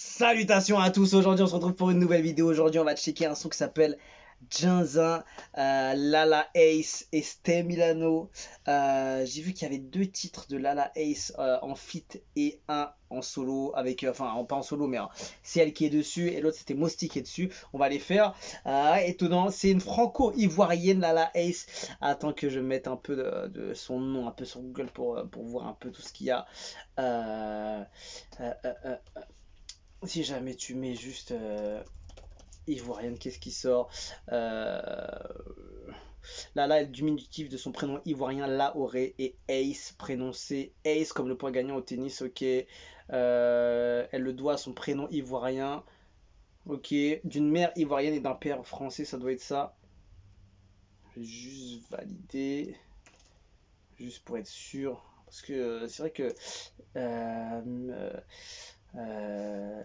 Salutations à tous, aujourd'hui on se retrouve pour une nouvelle vidéo. Aujourd'hui on va checker un son qui s'appelle Ginza, Lala Ace et Stay Milano. J'ai vu qu'il y avait deux titres de Lala Ace en feat et un en solo avec, enfin pas en solo mais c'est elle qui est dessus et l'autre c'était Mosti qui est dessus. On va les faire. Étonnant, c'est une franco-ivoirienne Lala Ace. Attends que je mette un peu de son nom un peu sur Google pour voir un peu tout ce qu'il y a. Si jamais tu mets juste ivoirienne, qu'est-ce qui sort? Lala est le diminutif de son prénom ivoirien Laoré et Ace, prononcé Ace comme le point gagnant au tennis, ok. Elle le doit à son prénom ivoirien, ok. D'une mère ivoirienne et d'un père français, ça doit être ça. Je vais juste valider, juste pour être sûr. Parce que c'est vrai que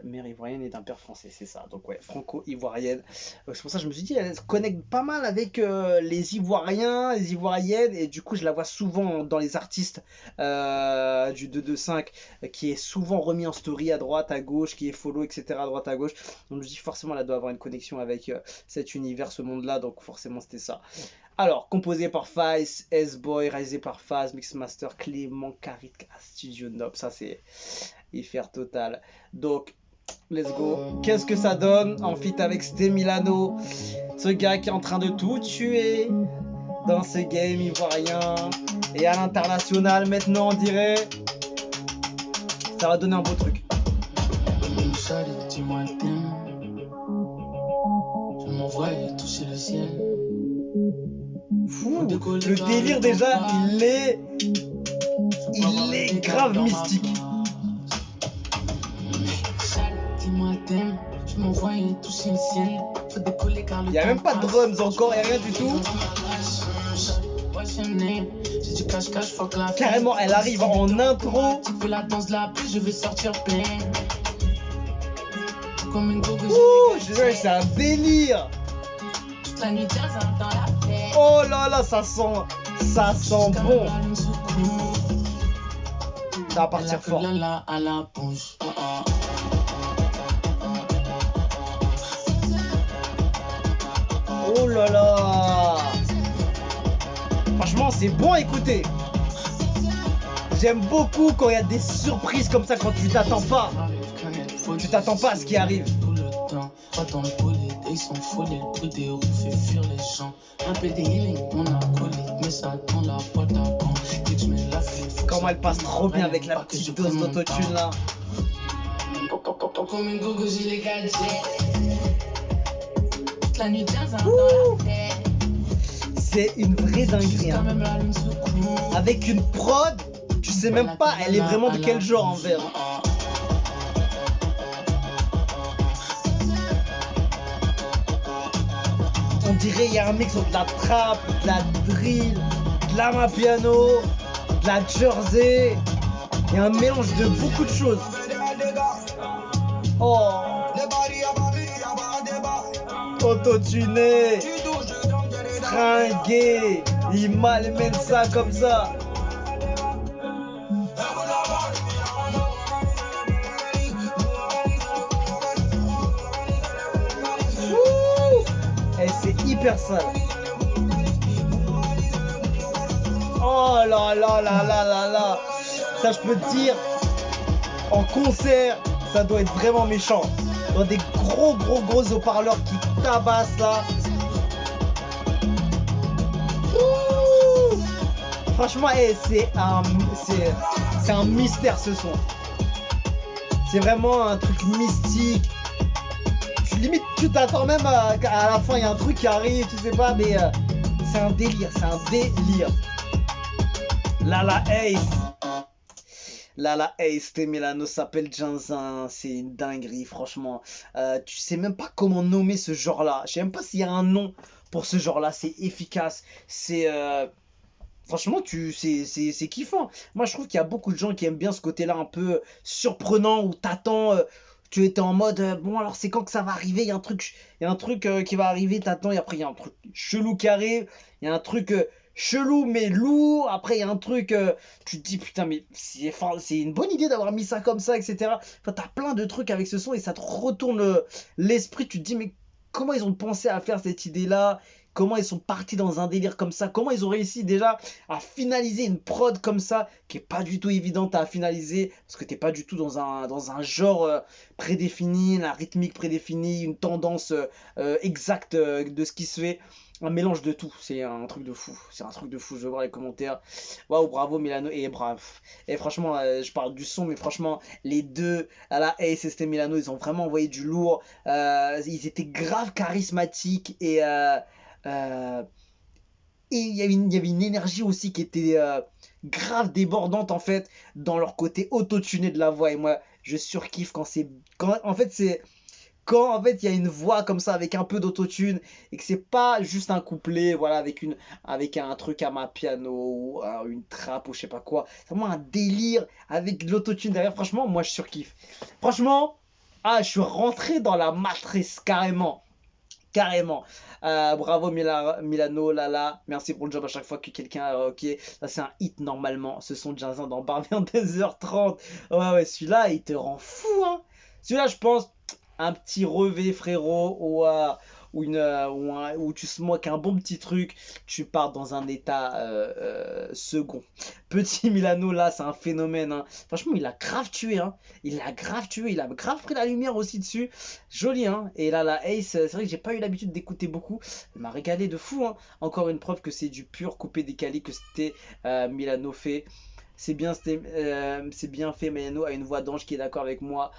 mère ivoirienne et d'un père français, c'est ça. Donc ouais, franco-ivoirienne. C'est pour ça que je me suis dit, elle se connecte pas mal avec les Ivoiriens, les Ivoiriennes, et du coup je la vois souvent dans les artistes du 225, qui est souvent remis en story à droite, à gauche, qui est follow, etc. à droite, à gauche. Donc je me dis forcément elle doit avoir une connexion avec cet univers, ce monde-là, donc forcément c'était ça. Alors, composé par Faiz, S-Boy, réalisé par Faz, Mixmaster, Clément Carit, Studio Nob, ça c'est hyper total. Donc, let's go. Qu'est-ce que ça donne en feat avec Stay Milano, ce gars qui est en train de tout tuer dans ce game ivoirien et à l'international maintenant, on dirait. Ça va donner un beau truc. Fou, le délire déjà, il est grave mystique. Il n'y a même pas de drums encore, il n'y a rien du tout. Carrément, elle arrive en intro. Ouh, c'est un délire. Oh là là, ça sent bon. Ça va partir fort. Oh là là. Franchement, c'est bon à écouter. J'aime beaucoup quand il y a des surprises comme ça, quand tu t'attends pas. Tu t'attends pas à ce qui arrive. Ils sont fous, les coups des roues fait fuir les gens. Un peu de healing, on a collé, mais ça dans la boîte à gants. Comment elle passe trop bien avec la petite dose d'autotune là. Comme une gogo, j'ai les gadgets. La nuit, c'est une vraie dinguerie. Hein. Avec une prod, tu sais même pas, elle est vraiment de quel genre en vrai. On dirait il y a un mix entre de la trap, de la drill, de la piano, de la jersey. Il y a un mélange de beaucoup de choses. Oh, autotuné, fringué, il malmène ça comme ça. C'est hyper sale. Oh là là là là là là. Ça je peux te dire, en concert, ça doit être vraiment méchant. Dans des gros haut-parleurs qui tabassent là. Ouh. Franchement, c'est un mystère ce son. C'est vraiment un truc mystique. Limite tu t'attends même à la fin il y a un truc qui arrive, tu sais pas, mais c'est un délire, Lala Ace, Stay Milano s'appelle Ginza, c'est une dinguerie franchement. Tu sais même pas comment nommer ce genre là, je sais même pas s'il y a un nom pour ce genre là, c'est efficace, c'est franchement c'est kiffant. Moi je trouve qu'il y a beaucoup de gens qui aiment bien ce côté là un peu surprenant où t'attends. Tu étais en mode bon alors c'est quand que ça va arriver, il y a un truc qui va arriver, t'attends et après il y a un truc chelou qui arrive, il y a un truc chelou mais lourd. Après, il y a un truc, tu te dis putain, mais c'est une bonne idée d'avoir mis ça comme ça, etc. Enfin, t'as plein de trucs avec ce son et ça te retourne l'esprit. Tu te dis, mais comment ils ont pensé à faire cette idée-là? Comment ils sont partis dans un délire comme ça? Comment ils ont réussi déjà à finaliser une prod comme ça, qui est pas du tout évidente à finaliser, parce que t'es pas du tout dans un genre prédéfini, la rythmique prédéfinie, une tendance exacte de ce qui se fait. Un mélange de tout, c'est un truc de fou. C'est un truc de fou, je veux voir les commentaires. Waouh, bravo Milano, et bravo. Et franchement, je parle du son, mais franchement, les deux, à la Ace et c'était Milano, ils ont vraiment envoyé du lourd. Ils étaient grave charismatiques euh, et il y avait une énergie aussi qui était grave débordante en fait dans leur côté autotuné de la voix. Et moi, je surkiffe quand c'est. Quand, en fait, c'est quand en fait il y a une voix comme ça avec un peu d'autotune et que c'est pas juste un couplet voilà avec un truc à ma piano ou une trappe ou je sais pas quoi, c'est vraiment un délire avec de l'autotune derrière. Franchement moi je surkiffe, franchement. Ah, je suis rentré dans la matrice carrément. Carrément. Bravo Milano, Lala. Merci pour le job à chaque fois que quelqu'un a ok. Ça c'est un hit normalement. Ce son de Jazin dans Barbie en 2h30. Ouais, ouais, celui-là il te rend fou, hein. Celui-là, je pense, un petit revêt, frérot, où tu smokes un bon petit truc, tu pars dans un état second. Petit Milano, là, c'est un phénomène, hein. Franchement, il a grave tué, hein. Il a grave tué, il a grave pris la lumière aussi dessus. Joli, hein. Et là, la Ace, c'est vrai que j'ai pas eu l'habitude d'écouter beaucoup. Elle m'a régalé de fou, hein. Encore une preuve que c'est du pur coupé décalé que c'était Milano fait. C'est bien fait, Mayano a une voix d'ange qui est d'accord avec moi.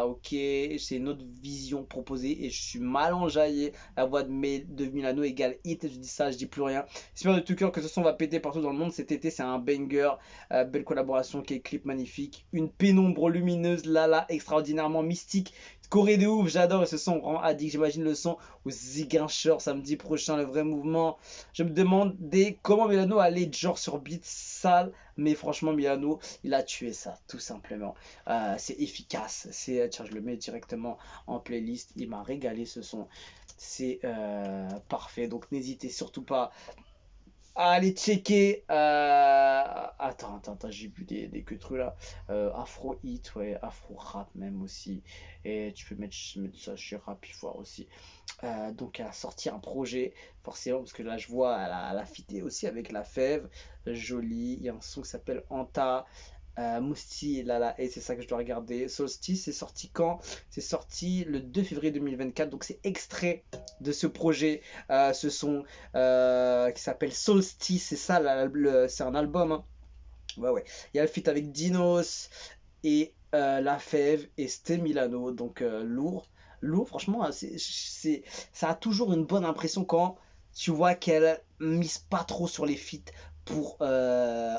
Ok, c'est une autre vision proposée et je suis mal enjaillé. La voix de Milano égale hit. Je dis ça, je dis plus rien. J'espère de tout cœur que ce son va péter partout dans le monde cet été. C'est un banger. Belle collaboration, quel clip magnifique. Une pénombre lumineuse, là, extraordinairement mystique. Corée de ouf, j'adore et ce son rend addict. J'imagine le son au Ziguinchor samedi prochain, le vrai mouvement. Je me demandais comment Milano allait genre sur beat sale, mais franchement Milano, il a tué ça, tout simplement. C'est efficace. Tiens, je le mets directement en playlist. Il m'a régalé ce son. C'est parfait. Donc n'hésitez surtout pas allez checker. Attends, j'ai vu des que trucs là. Afro Hit, ouais, Afro Rap même aussi. Et tu peux mettre ça chez Rap Ivoire aussi. Donc, elle a sorti un projet, forcément, parce que là, je vois, elle a fité aussi avec La Fève. Joli. Il y a un son qui s'appelle Anta. Mousti, là, et c'est ça que je dois regarder. Solstice, c'est sorti quand? C'est sorti le 2 février 2024, donc c'est extrait de ce projet, ce son qui s'appelle Solstice, c'est ça, c'est un album, hein. Ouais, ouais. Il y a le feat avec Dinos et La Fève et Ste Milano, donc lourd. Lourd, franchement, hein, ça a toujours une bonne impression quand tu vois qu'elle mise pas trop sur les feats pour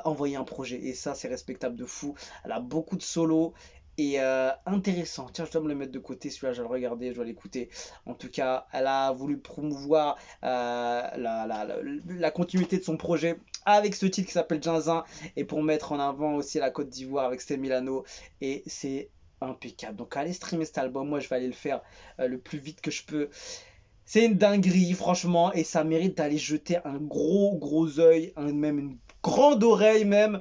envoyer un projet. Et ça, c'est respectable de fou. Elle a beaucoup de solos et intéressant. Tiens, je dois me le mettre de côté, celui-là, je vais le regarder, je dois l'écouter. En tout cas, elle a voulu promouvoir la continuité de son projet avec ce titre qui s'appelle Jinzin et pour mettre en avant aussi la Côte d'Ivoire avec Steve Milano. Et c'est impeccable. Donc allez streamer cet album, moi je vais aller le faire le plus vite que je peux. C'est une dinguerie, franchement, et ça mérite d'aller jeter un gros œil, même une grande oreille même,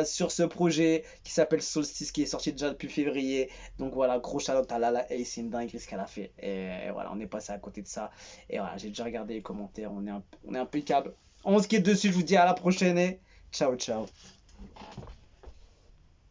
sur ce projet qui s'appelle Solstice, qui est sorti déjà depuis février. Donc voilà, gros shout-out à Lala Ace, c'est une dinguerie ce qu'elle a fait. Et voilà, on est passé à côté de ça. Et voilà, j'ai déjà regardé les commentaires, on est impeccable. On se quitte dessus, je vous dis à la prochaine et ciao ciao.